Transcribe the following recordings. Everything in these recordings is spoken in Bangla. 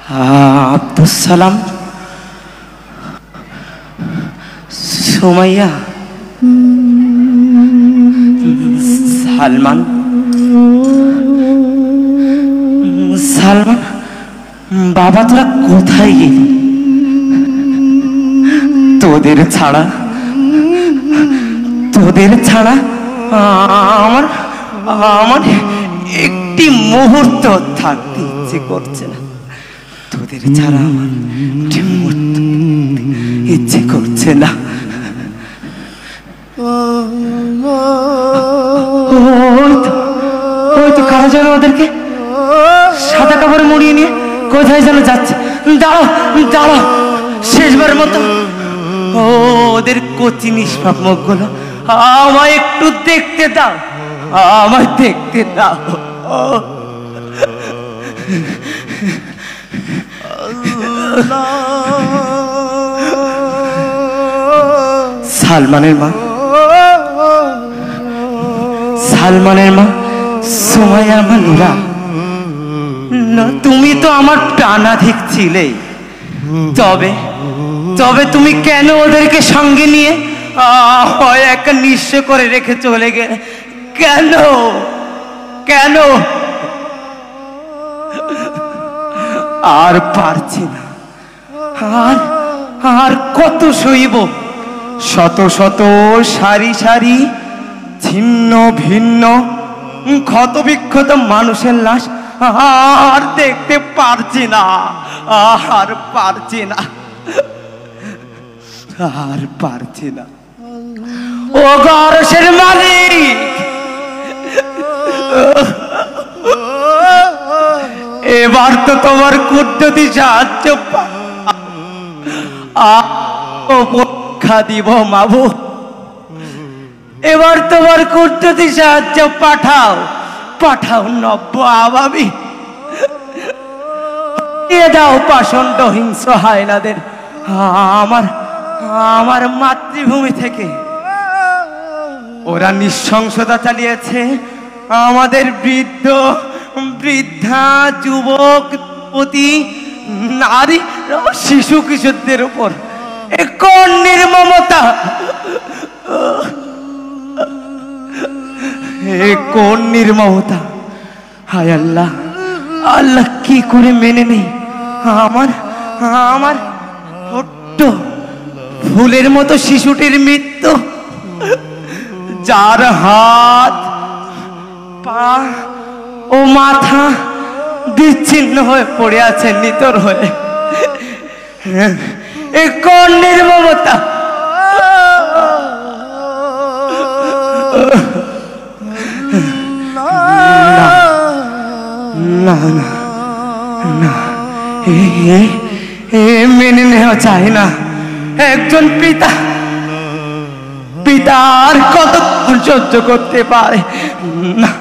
আব্দুস সালাম, সুমাইয়া, সালমান, সালমান, বাবা তোরা কোথায় গেলি? তোদের ছাড়া আমার আমার একটি মুহূর্ত থাকতে ইচ্ছে করছে না। তোদের ছাড়া আমার একটি মুহূর্ত ইচ্ছে করছে না। ওই তো কারা যেন ওদেরকে সাদা কাপড়ে মুড়িয়ে নিয়ে কোথায় যেন যাচ্ছে। দাঁড়াও দাঁড়াও, শেষবার মতো ওদের কচি নিষ্পাপ মুখগুলো আমায় একটু দেখতে দাও, আমায় দেখতে দাও। সালমানের মা সুমাইয়ার মা নুরা, তুমি তো আমার প্রাণাধিক ছিলে। তবে তবে তুমি কেন ওদেরকে সঙ্গে নিয়ে একা নিঃস্ব করে রেখে চলে গেলে? কেন কেন? আর পারছি না, আর কত সইব? শত শত সারি সারি ছিন্ন ভিন্ন ক্ষত বিক্ষত মানুষের লাশ আর দেখতে পারছি না, আর পারছি না, আর পারছি না। ও গরসের মালিক, এবার তো তোমার কুদরতি সাহায্য পরীক্ষা দিব মাবুদ। এবার তোমার কুদরতি সাহায্য পাঠাও, পাঠাও নব্য আবাবি। দিয়ে দাও পাষণ্ড হিংস্র হায়নাদের আমার মাতৃভূমি থেকে। ওরা নৃশংসতা চালিয়েছে আমাদের বৃদ্ধ বৃদ্ধা, যুবক, যুবতী, নারী, শিশু কিশোরদের উপর। এ কোন নির্মমতা, এ কোন নির্মমতা! হায় আল্লাহ, আল্লাহ কি করে মেনে নেই আমার আমার ছোট্ট ফুলের মতো শিশুটির মৃত্যু, যার হাত, পা ও মাথা বিচ্ছিন্ন হয়ে পড়ে আছে নিতর হয়ে। এ কোন নির্মমতা! না না না, মেনে নেওয়া চায় না। একজন পিতা পিতার কত সহ্য করতে পারে না,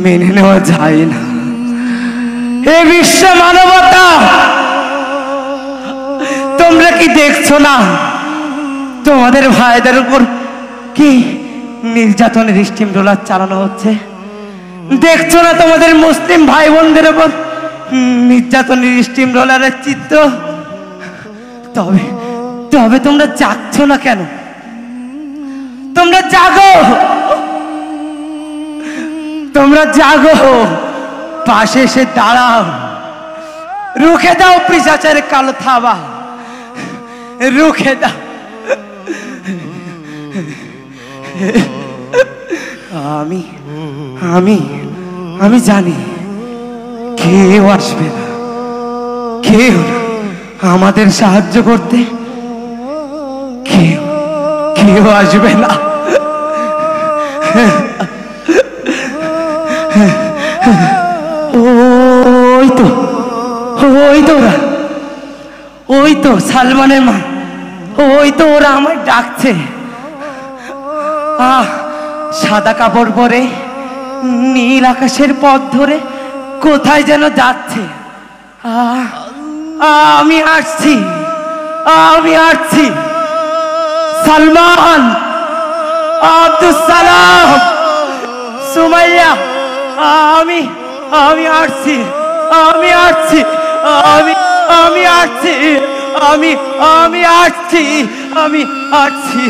মেনে নেওয়া যায় না। এ বিশ্ব মানবতা, তোমরা কি দেখছো না তোমাদের ভাইদের উপর কি নির্যাতনের স্টিম রোলার চালানো হচ্ছে? দেখছো না তোমাদের মুসলিম ভাই বোনদের উপর নির্যাতনের স্টিম রোলারের চিত্র? তবে তবে তোমরা জাগছো না কেন? তোমরা জাগো, তোমরা জাগো, পাশে এসে দাঁড়াও, রুখে দাও পিশাচের কালো থাবা, রুখে দাও। আমি আমি আমি জানি কেউ আসবে না, কেউ আমাদের সাহায্য করতে, কেউ কেউ আসবে না। ওই তো ওই তো ওরা, ওই তো সালমানের মা, ওই তো ওরা আমায় ডাকছে। সাদা কাপড় পরে নীল আকাশের পথ ধরে কোথায় যেন যাচ্ছে। আমি আসছি, আমি আসছি। সালমান, আব্দুস সালাম, সুমাইয়া, আমি আসছি, আমি আসছি, আমি আমি আসছি, আমি আমি আসছি, আমি আসছি।